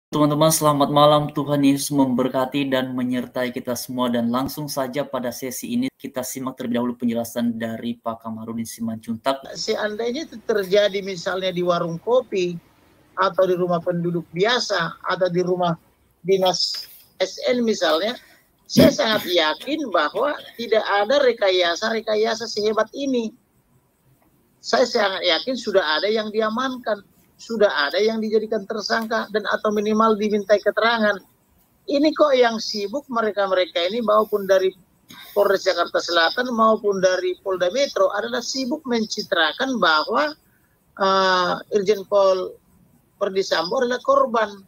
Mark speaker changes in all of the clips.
Speaker 1: Teman-teman, selamat malam. Tuhan Yesus memberkati dan menyertai kita semua. Dan langsung saja pada sesi ini kita simak terlebih dahulu penjelasan dari Pak Kamarudin Simanjuntak.
Speaker 2: Seandainya itu terjadi misalnya di warung kopi, atau di rumah penduduk biasa, atau di rumah dinas SN misalnya, saya sangat yakin bahwa tidak ada rekayasa sehebat ini. Saya sangat yakin sudah ada yang diamankan, sudah ada yang dijadikan tersangka dan atau minimal dimintai keterangan. Ini kok yang sibuk mereka-mereka ini maupun dari Polres Jakarta Selatan maupun dari Polda Metro adalah sibuk mencitrakan bahwa Irjen Pol Verdi Sambo adalah korban,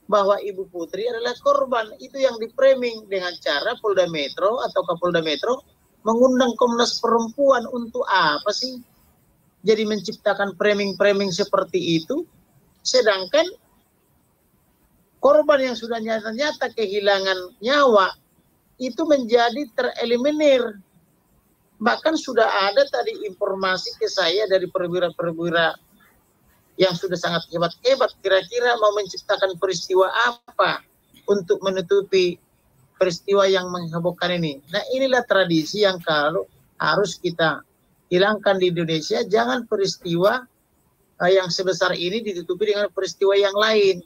Speaker 2: bahwa Ibu Putri adalah korban. Itu yang di-framing dengan cara Polda Metro atau Kapolda Metro mengundang Komnas Perempuan untuk apa sih? Jadi menciptakan framing-framing seperti itu, sedangkan korban yang sudah nyata-nyata kehilangan nyawa itu menjadi tereliminir. Bahkan sudah ada tadi informasi ke saya dari perwira-perwira yang sudah sangat hebat-hebat, kira-kira mau menciptakan peristiwa apa untuk menutupi peristiwa yang menghebohkan ini. Nah, inilah tradisi yang kalau harus kita hilangkan di Indonesia. Jangan peristiwa yang sebesar ini ditutupi dengan peristiwa yang lain.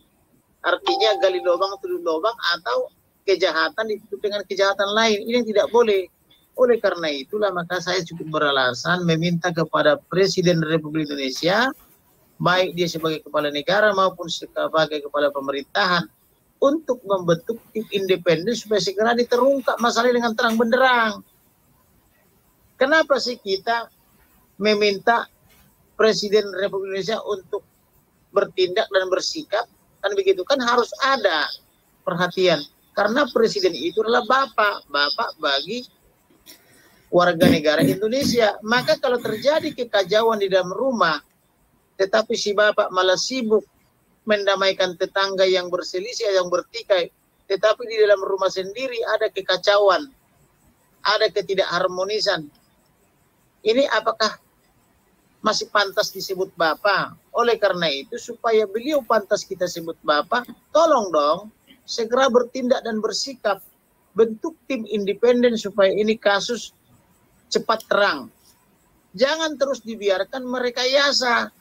Speaker 2: Artinya gali lubang tutup lubang atau kejahatan ditutupi dengan kejahatan lain. Ini yang tidak boleh. Oleh karena itulah maka saya cukup beralasan meminta kepada Presiden Republik Indonesia, baik dia sebagai kepala negara maupun sebagai kepala pemerintahan, untuk membentuk tim independen supaya segera diterungkap masalah dengan terang benderang. Kenapa sih kita meminta Presiden Republik Indonesia untuk bertindak dan bersikap? Kan begitu, kan harus ada perhatian. Karena Presiden itu adalah bapak bagi warga negara Indonesia. Maka kalau terjadi kekacauan di dalam rumah, tetapi si bapak malah sibuk mendamaikan tetangga yang berselisih, yang bertikai, tetapi di dalam rumah sendiri ada kekacauan, ada ketidakharmonisan. Ini apakah masih pantas disebut bapak? Oleh karena itu, supaya beliau pantas kita sebut bapak, tolong dong segera bertindak dan bersikap. Bentuk tim independen supaya ini kasus cepat terang. Jangan terus dibiarkan merekayasa.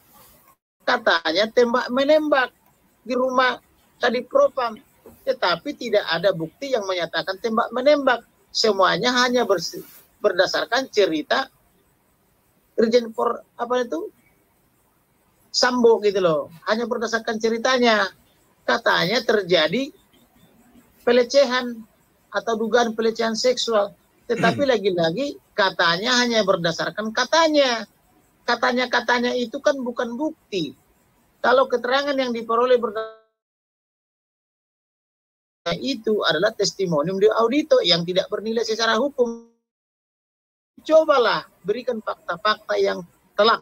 Speaker 2: Katanya tembak menembak di rumah Kadipropam, tetapi tidak ada bukti yang menyatakan tembak menembak. Semuanya hanya berdasarkan cerita Irjen Pol Sambo gitu loh. Hanya berdasarkan ceritanya. Katanya terjadi pelecehan atau dugaan pelecehan seksual. Tetapi lagi-lagi katanya hanya berdasarkan katanya. Katanya itu kan bukan bukti. Kalau keterangan yang diperoleh berdasarkan itu adalah testimonium di audito yang tidak bernilai secara hukum. Cobalah berikan fakta-fakta yang telak,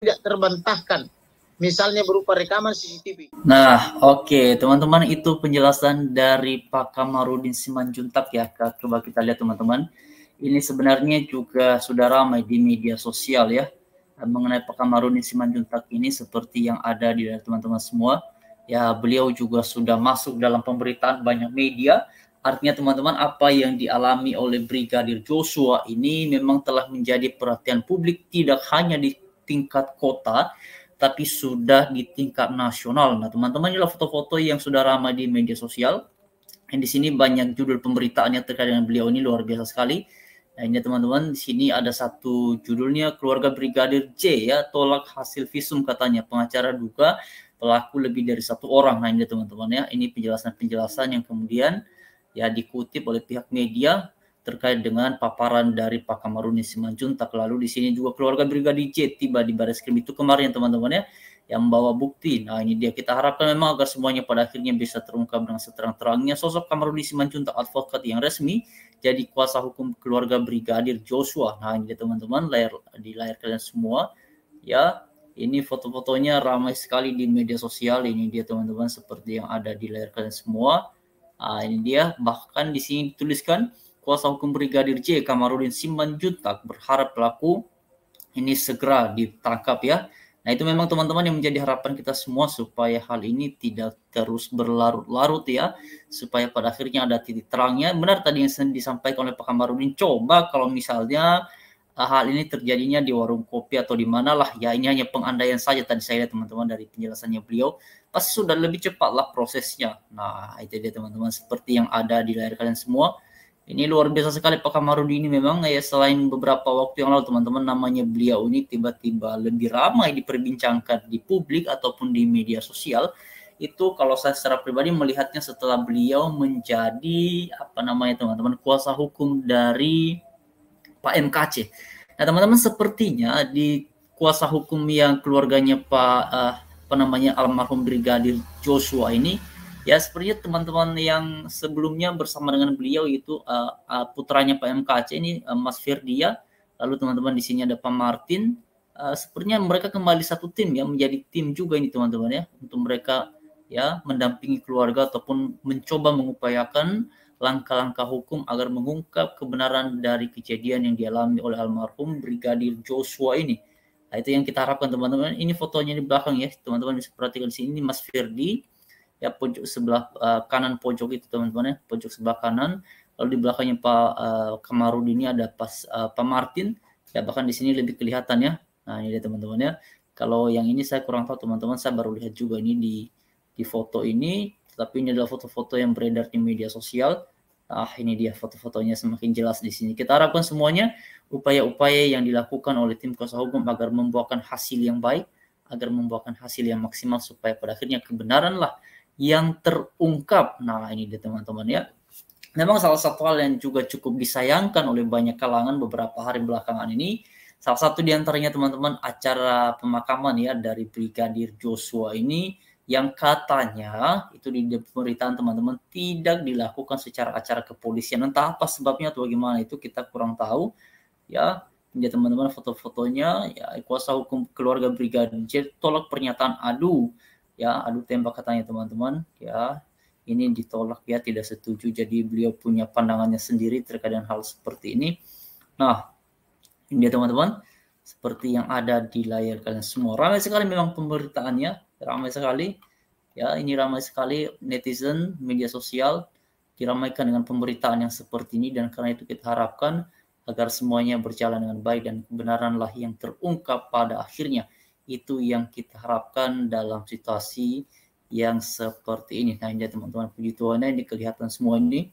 Speaker 2: tidak terbantahkan, misalnya berupa rekaman CCTV.
Speaker 1: Nah, oke, teman-teman, itu penjelasan dari Pak Kamarudin Simanjuntak ya. Coba kita lihat teman-teman. Ini sebenarnya juga sudah ramai di media sosial ya, mengenai Pak Kamarudin Simanjuntak ini, seperti yang ada di teman-teman semua. Ya, beliau juga sudah masuk dalam pemberitaan banyak media. Artinya teman-teman, apa yang dialami oleh Brigadir Joshua ini memang telah menjadi perhatian publik, tidak hanya di tingkat kota, tapi sudah di tingkat nasional. Nah, teman-teman, inilah foto-foto yang sudah ramai di media sosial. Dan di sini banyak judul pemberitaannya terkait dengan beliau, ini luar biasa sekali. Nah, ini teman-teman, di sini ada satu judulnya, keluarga Brigadir J ya tolak hasil visum katanya, pengacara duga pelaku lebih dari satu orang. Nah, ini teman-teman ya, ini penjelasan-penjelasan yang kemudian ya dikutip oleh pihak media terkait dengan paparan dari Pak Kamarudin Simanjuntak. Lalu di sini juga keluarga Brigadir J tiba di Barreskrim itu kemarin teman-teman ya, yang membawa bukti. Nah, ini dia, kita harapkan memang agar semuanya pada akhirnya bisa terungkap dengan seterang-terangnya. Sosok Kamarudin Simanjuntak, advokat yang resmi jadi kuasa hukum keluarga Brigadir Joshua. Nah, ini dia teman-teman, di layar kalian semua ya. Ini foto-fotonya ramai sekali di media sosial. Ini dia teman-teman, seperti yang ada di layar kalian semua. Nah, ini dia, bahkan di sini dituliskan kuasa hukum Brigadir J Kamarudin Simanjuntak berharap pelaku ini segera ditangkap ya. Nah, itu memang teman-teman yang menjadi harapan kita semua supaya hal ini tidak terus berlarut-larut ya, supaya pada akhirnya ada titik terangnya. Benar tadi yang disampaikan oleh Pak Kamarudin, coba kalau misalnya hal ini terjadinya di warung kopi atau di mana lah, ya ini hanya pengandaian saja tadi saya lihat teman-teman dari penjelasannya beliau, pasti sudah lebih cepatlah prosesnya. Nah, itu dia teman-teman, seperti yang ada di layar kalian semua. Ini luar biasa sekali Pak Kamarudi ini memang ya, selain beberapa waktu yang lalu teman-teman, namanya beliau ini tiba-tiba lebih ramai diperbincangkan di publik ataupun di media sosial. Itu kalau saya secara pribadi melihatnya setelah beliau menjadi apa namanya teman-teman, kuasa hukum dari Pak MKC. Nah teman-teman, sepertinya di kuasa hukum yang keluarganya Pak apa namanya almarhum Brigadir Joshua ini, ya sepertinya teman-teman yang sebelumnya bersama dengan beliau itu putranya Pak MKC ini, Mas Firdia, lalu teman-teman di sini ada Pak Martin, sepertinya mereka kembali satu tim ya, menjadi tim juga ini teman-teman ya, untuk mereka ya mendampingi keluarga ataupun mencoba mengupayakan langkah-langkah hukum agar mengungkap kebenaran dari kejadian yang dialami oleh almarhum Brigadir Joshua ini. Nah, itu yang kita harapkan teman-teman. Ini fotonya di belakang ya, teman-teman bisa perhatikan di sini. Ini Mas Firdi, ya pojok sebelah kanan pojok itu teman-teman ya, pojok sebelah kanan. Lalu di belakangnya Pak Kamarudin ini ada Pak Martin, ya bahkan di sini lebih kelihatan ya. Nah ini dia teman-teman ya. Kalau yang ini saya kurang tahu teman-teman, saya baru lihat juga ini di foto ini, tapi ini adalah foto-foto yang beredar di media sosial. Ini dia foto-fotonya semakin jelas di sini. Kita harapkan semuanya upaya-upaya yang dilakukan oleh tim kuasa hukum agar membuahkan hasil yang baik, agar membuahkan hasil yang maksimal, supaya pada akhirnya kebenaran lah yang terungkap. Nah ini dia teman-teman ya. Memang salah satu hal yang juga cukup disayangkan oleh banyak kalangan beberapa hari belakangan ini, salah satu diantaranya teman-teman, acara pemakaman ya dari Brigadir Joshua ini, yang katanya itu di pemberitaan teman-teman tidak dilakukan secara acara kepolisian. Entah apa sebabnya atau bagaimana, itu kita kurang tahu ya. Ini teman-teman foto-fotonya ya, kuasa hukum keluarga Brigadir tolak pernyataan adu ya, adu tembak katanya teman-teman ya. Ini ditolak ya, tidak setuju. Jadi beliau punya pandangannya sendiri terkait dengan hal seperti ini. Nah, ini teman-teman, seperti yang ada di layar kalian semua. Ramai sekali memang pemberitaannya, ramai sekali. Ya, ini ramai sekali netizen, media sosial diramaikan dengan pemberitaan yang seperti ini, dan karena itu kita harapkan agar semuanya berjalan dengan baik dan kebenaranlah yang terungkap pada akhirnya. Itu yang kita harapkan dalam situasi yang seperti ini. Nah ini teman-teman, puji Tuhan ini kelihatan semua ini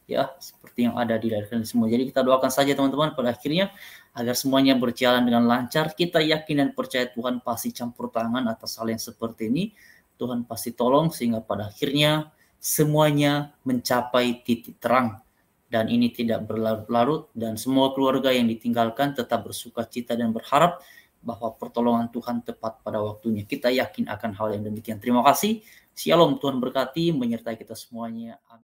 Speaker 1: ya, seperti yang ada di layar kalian semua. Jadi kita doakan saja teman-teman pada akhirnya agar semuanya berjalan dengan lancar. Kita yakin dan percaya Tuhan pasti campur tangan atas hal yang seperti ini. Tuhan pasti tolong sehingga pada akhirnya semuanya mencapai titik terang dan ini tidak berlarut-larut, dan semua keluarga yang ditinggalkan tetap bersuka cita dan berharap bahwa pertolongan Tuhan tepat pada waktunya. Kita yakin akan hal yang demikian. Terima kasih. Shalom, Tuhan berkati menyertai kita semuanya. Amin.